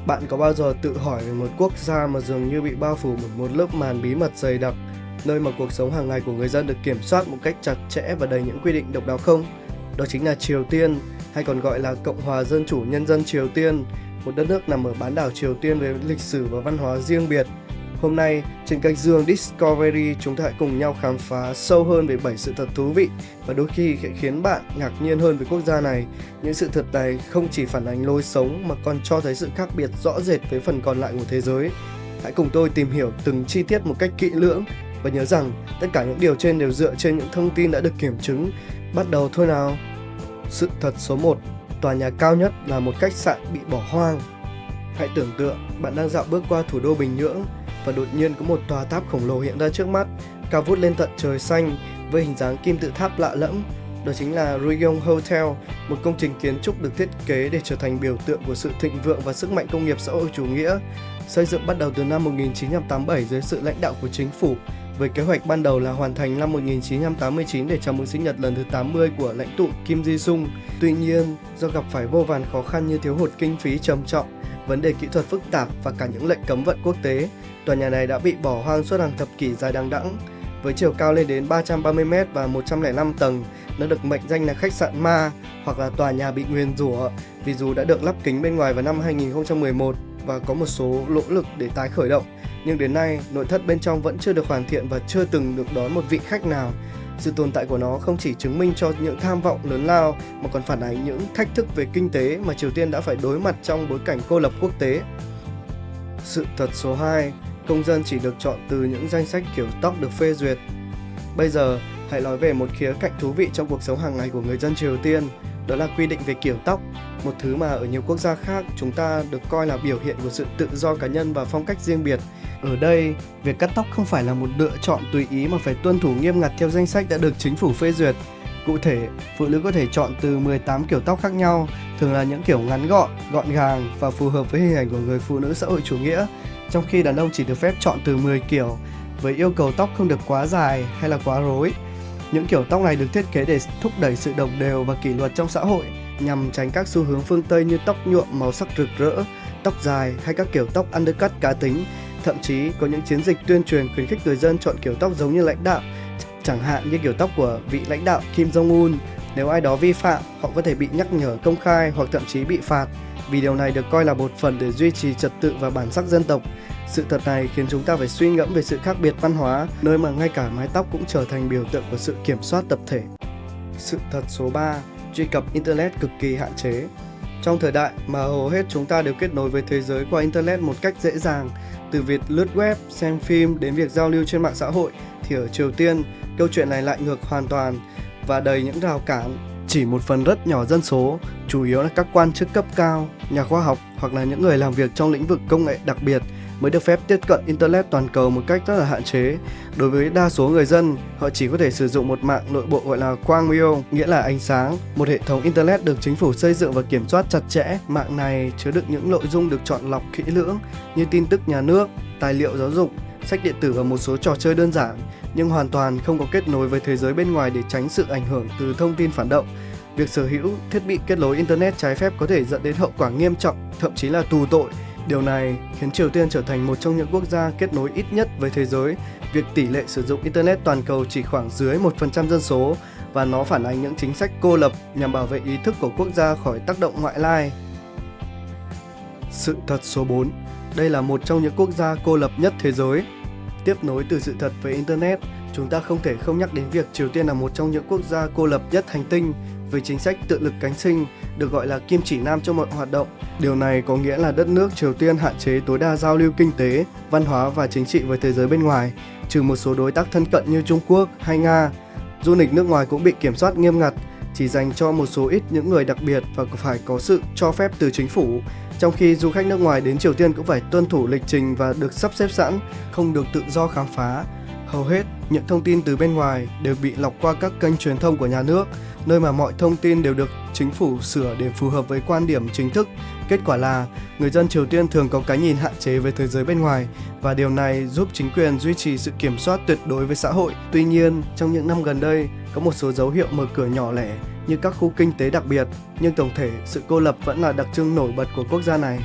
Bạn có bao giờ tự hỏi về một quốc gia mà dường như bị bao phủ bởi một lớp màn bí mật dày đặc, nơi mà cuộc sống hàng ngày của người dân được kiểm soát một cách chặt chẽ và đầy những quy định độc đáo không? Đó chính là Triều Tiên, hay còn gọi là Cộng hòa Dân chủ Nhân dân Triều Tiên, một đất nước nằm ở bán đảo Triều Tiên với lịch sử và văn hóa riêng biệt. Hôm nay, trên kênh Dương Discovery, chúng ta hãy cùng nhau khám phá sâu hơn về 7 sự thật thú vị và đôi khi sẽ khiến bạn ngạc nhiên hơn về quốc gia này. Những sự thật này không chỉ phản ánh lối sống mà còn cho thấy sự khác biệt rõ rệt với phần còn lại của thế giới. Hãy cùng tôi tìm hiểu từng chi tiết một cách kỹ lưỡng và nhớ rằng tất cả những điều trên đều dựa trên những thông tin đã được kiểm chứng. Bắt đầu thôi nào! Sự thật số 1. Tòa nhà cao nhất là một khách sạn bị bỏ hoang. Hãy tưởng tượng bạn đang dạo bước qua thủ đô Bình Nhưỡng và đột nhiên có một tòa tháp khổng lồ hiện ra trước mắt, cao vút lên tận trời xanh với hình dáng kim tự tháp lạ lẫm. Đó chính là Ryong Hotel, một công trình kiến trúc được thiết kế để trở thành biểu tượng của sự thịnh vượng và sức mạnh công nghiệp xã hội chủ nghĩa. Xây dựng bắt đầu từ năm 1987 dưới sự lãnh đạo của chính phủ, với kế hoạch ban đầu là hoàn thành năm 1989 để chào mừng sinh nhật lần thứ 80 của lãnh tụ Kim Ji-sung. Tuy nhiên, do gặp phải vô vàn khó khăn như thiếu hụt kinh phí trầm trọng, vấn đề kỹ thuật phức tạp và cả những lệnh cấm vận quốc tế, tòa nhà này đã bị bỏ hoang suốt hàng thập kỷ dài đằng đẵng. Với chiều cao lên đến 330m và 105 tầng, nó được mệnh danh là khách sạn ma hoặc là tòa nhà bị nguyền rủa, vì dù đã được lắp kính bên ngoài vào năm 2011 và có một số nỗ lực để tái khởi động, nhưng đến nay nội thất bên trong vẫn chưa được hoàn thiện và chưa từng được đón một vị khách nào. Sự tồn tại của nó không chỉ chứng minh cho những tham vọng lớn lao mà còn phản ánh những thách thức về kinh tế mà Triều Tiên đã phải đối mặt trong bối cảnh cô lập quốc tế. Sự thật số 2. Công dân chỉ được chọn từ những danh sách kiểu tóc được phê duyệt. Bây giờ, hãy nói về một khía cạnh thú vị trong cuộc sống hàng ngày của người dân Triều Tiên, đó là quy định về kiểu tóc, một thứ mà ở nhiều quốc gia khác chúng ta được coi là biểu hiện của sự tự do cá nhân và phong cách riêng biệt. Ở đây, việc cắt tóc không phải là một lựa chọn tùy ý mà phải tuân thủ nghiêm ngặt theo danh sách đã được chính phủ phê duyệt. Cụ thể, phụ nữ có thể chọn từ 18 kiểu tóc khác nhau, thường là những kiểu ngắn gọn, gọn gàng và phù hợp với hình ảnh của người phụ nữ xã hội chủ nghĩa, trong khi đàn ông chỉ được phép chọn từ 10 kiểu, với yêu cầu tóc không được quá dài hay là quá rối. Những kiểu tóc này được thiết kế để thúc đẩy sự đồng đều và kỷ luật trong xã hội, nhằm tránh các xu hướng phương Tây như tóc nhuộm màu sắc rực rỡ, tóc dài hay các kiểu tóc undercut cá tính. Thậm chí có những chiến dịch tuyên truyền khuyến khích người dân chọn kiểu tóc giống như lãnh đạo, chẳng hạn như kiểu tóc của vị lãnh đạo Kim Jong-un. Nếu ai đó vi phạm, họ có thể bị nhắc nhở công khai hoặc thậm chí bị phạt, vì điều này được coi là một phần để duy trì trật tự và bản sắc dân tộc. Sự thật này khiến chúng ta phải suy ngẫm về sự khác biệt văn hóa, nơi mà ngay cả mái tóc cũng trở thành biểu tượng của sự kiểm soát tập thể. Sự thật số 3. Truy cập Internet cực kỳ hạn chế. Trong thời đại mà hầu hết chúng ta đều kết nối với thế giới qua Internet một cách dễ dàng, từ việc lướt web, xem phim đến việc giao lưu trên mạng xã hội, thì ở Triều Tiên, câu chuyện này lại ngược hoàn toàn và đầy những rào cản. Chỉ một phần rất nhỏ dân số, chủ yếu là các quan chức cấp cao, nhà khoa học hoặc là những người làm việc trong lĩnh vực công nghệ đặc biệt mới được phép tiếp cận Internet toàn cầu một cách rất là hạn chế. Đối với đa số người dân, họ chỉ có thể sử dụng một mạng nội bộ gọi là Kwangmyo, nghĩa là ánh sáng, một hệ thống Internet được chính phủ xây dựng và kiểm soát chặt chẽ. Mạng này chứa đựng những nội dung được chọn lọc kỹ lưỡng như tin tức nhà nước, tài liệu giáo dục, sách điện tử và một số trò chơi đơn giản, nhưng hoàn toàn không có kết nối với thế giới bên ngoài để tránh sự ảnh hưởng từ thông tin phản động. Việc sở hữu thiết bị kết nối Internet trái phép có thể dẫn đến hậu quả nghiêm trọng, thậm chí là tù tội. Điều này khiến Triều Tiên trở thành một trong những quốc gia kết nối ít nhất với thế giới. Việc tỷ lệ sử dụng Internet toàn cầu chỉ khoảng dưới 1% dân số, và nó phản ánh những chính sách cô lập nhằm bảo vệ ý thức của quốc gia khỏi tác động ngoại lai. Sự thật số 4. Đây là một trong những quốc gia cô lập nhất thế giới. Tiếp nối từ sự thật về Internet, chúng ta không thể không nhắc đến việc Triều Tiên là một trong những quốc gia cô lập nhất hành tinh, với chính sách tự lực cánh sinh, được gọi là kim chỉ nam cho mọi hoạt động. Điều này có nghĩa là đất nước Triều Tiên hạn chế tối đa giao lưu kinh tế, văn hóa và chính trị với thế giới bên ngoài, trừ một số đối tác thân cận như Trung Quốc hay Nga. Du lịch nước ngoài cũng bị kiểm soát nghiêm ngặt, chỉ dành cho một số ít những người đặc biệt và phải có sự cho phép từ chính phủ. Trong khi du khách nước ngoài đến Triều Tiên cũng phải tuân thủ lịch trình và được sắp xếp sẵn, không được tự do khám phá. Hầu hết những thông tin từ bên ngoài đều bị lọc qua các kênh truyền thông của nhà nước, nơi mà mọi thông tin đều được chính phủ sửa để phù hợp với quan điểm chính thức. Kết quả là người dân Triều Tiên thường có cái nhìn hạn chế với thế giới bên ngoài, và điều này giúp chính quyền duy trì sự kiểm soát tuyệt đối với xã hội. Tuy nhiên, trong những năm gần đây, có một số dấu hiệu mở cửa nhỏ lẻ như các khu kinh tế đặc biệt, nhưng tổng thể sự cô lập vẫn là đặc trưng nổi bật của quốc gia này.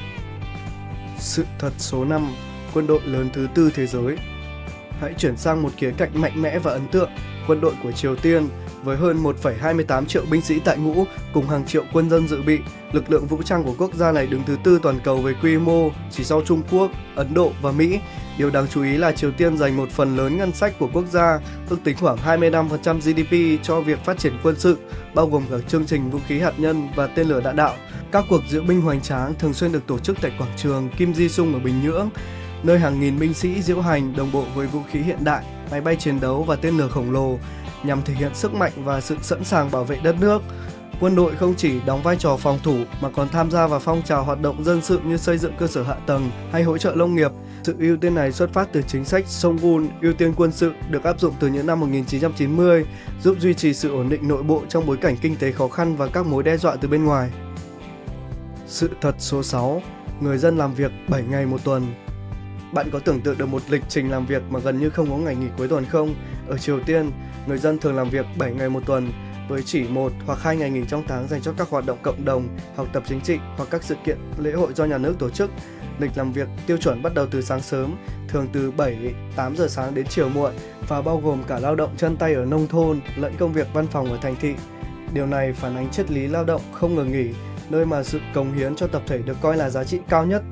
Sự thật số 5, quân đội lớn thứ tư thế giới. Hãy chuyển sang một khía cạnh mạnh mẽ và ấn tượng, quân đội của Triều Tiên với hơn 1,28 triệu binh sĩ tại ngũ cùng hàng triệu quân dân dự bị. Lực lượng vũ trang của quốc gia này đứng thứ tư toàn cầu về quy mô, chỉ sau Trung Quốc, Ấn Độ và Mỹ. Điều đáng chú ý là Triều Tiên dành một phần lớn ngân sách của quốc gia, ước tính khoảng 25% GDP cho việc phát triển quân sự, bao gồm cả chương trình vũ khí hạt nhân và tên lửa đạn đạo. Các cuộc diễu binh hoành tráng thường xuyên được tổ chức tại quảng trường Kim Ji-sung ở Bình Nhưỡng, nơi hàng nghìn binh sĩ diễu hành đồng bộ với vũ khí hiện đại, máy bay chiến đấu và tên lửa khổng lồ nhằm thể hiện sức mạnh và sự sẵn sàng bảo vệ đất nước. Quân đội không chỉ đóng vai trò phòng thủ mà còn tham gia vào phong trào hoạt động dân sự như xây dựng cơ sở hạ tầng hay hỗ trợ nông nghiệp. Sự ưu tiên này xuất phát từ chính sách Songun ưu tiên quân sự được áp dụng từ những năm 1990, giúp duy trì sự ổn định nội bộ trong bối cảnh kinh tế khó khăn và các mối đe dọa từ bên ngoài. Sự thật số 6, người dân làm việc 7 ngày một tuần. Bạn có tưởng tượng được một lịch trình làm việc mà gần như không có ngày nghỉ cuối tuần không? Ở Triều Tiên, người dân thường làm việc 7 ngày một tuần, với chỉ 1 hoặc 2 ngày nghỉ trong tháng dành cho các hoạt động cộng đồng, học tập chính trị hoặc các sự kiện lễ hội do nhà nước tổ chức. Lịch làm việc tiêu chuẩn bắt đầu từ sáng sớm, thường từ 7-8 giờ sáng đến chiều muộn và bao gồm cả lao động chân tay ở nông thôn lẫn công việc văn phòng ở thành thị. Điều này phản ánh triết lý lao động không ngừng nghỉ, nơi mà sự cống hiến cho tập thể được coi là giá trị cao nhất.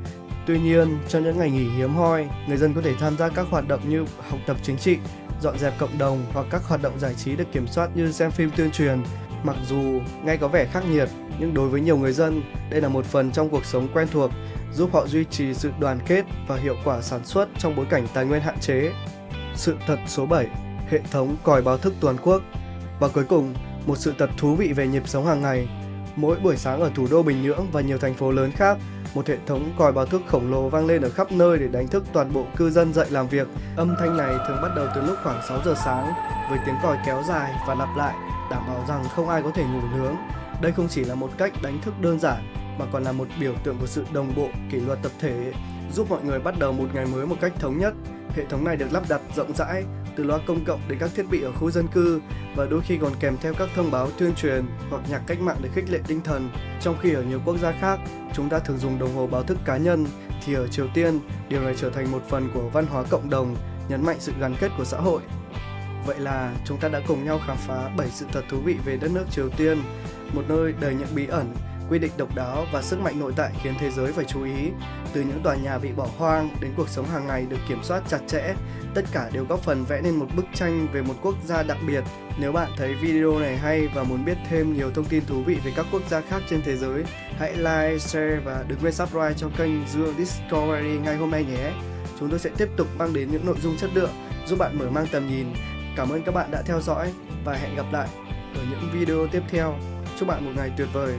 Tuy nhiên, trong những ngày nghỉ hiếm hoi, người dân có thể tham gia các hoạt động như học tập chính trị, dọn dẹp cộng đồng hoặc các hoạt động giải trí được kiểm soát như xem phim tuyên truyền. Mặc dù nghe có vẻ khắc nghiệt, nhưng đối với nhiều người dân, đây là một phần trong cuộc sống quen thuộc, giúp họ duy trì sự đoàn kết và hiệu quả sản xuất trong bối cảnh tài nguyên hạn chế. Sự thật số 7, hệ thống còi báo thức toàn quốc. Và cuối cùng, một sự thật thú vị về nhịp sống hàng ngày. Mỗi buổi sáng ở thủ đô Bình Nhưỡng và nhiều thành phố lớn khác, một hệ thống còi báo thức khổng lồ vang lên ở khắp nơi để đánh thức toàn bộ cư dân dậy làm việc. Âm thanh này thường bắt đầu từ lúc khoảng 6 giờ sáng, với tiếng còi kéo dài và lặp lại, đảm bảo rằng không ai có thể ngủ nướng. Đây không chỉ là một cách đánh thức đơn giản, mà còn là một biểu tượng của sự đồng bộ, kỷ luật tập thể, giúp mọi người bắt đầu một ngày mới một cách thống nhất. Hệ thống này được lắp đặt rộng rãi, từ loa công cộng đến các thiết bị ở khu dân cư, và đôi khi còn kèm theo các thông báo tuyên truyền hoặc nhạc cách mạng để khích lệ tinh thần. Trong khi ở nhiều quốc gia khác, chúng ta thường dùng đồng hồ báo thức cá nhân, thì ở Triều Tiên, điều này trở thành một phần của văn hóa cộng đồng, nhấn mạnh sự gắn kết của xã hội. Vậy là chúng ta đã cùng nhau khám phá 7 sự thật thú vị về đất nước Triều Tiên, một nơi đầy những bí ẩn, quy định độc đáo và sức mạnh nội tại khiến thế giới phải chú ý. Từ những tòa nhà bị bỏ hoang đến cuộc sống hàng ngày được kiểm soát chặt chẽ, tất cả đều góp phần vẽ nên một bức tranh về một quốc gia đặc biệt. Nếu bạn thấy video này hay và muốn biết thêm nhiều thông tin thú vị về các quốc gia khác trên thế giới, hãy like, share và đừng quên subscribe cho kênh Dương Discovery ngay hôm nay nhé. Chúng tôi sẽ tiếp tục mang đến những nội dung chất lượng giúp bạn mở mang tầm nhìn. Cảm ơn các bạn đã theo dõi và hẹn gặp lại ở những video tiếp theo. Chúc bạn một ngày tuyệt vời.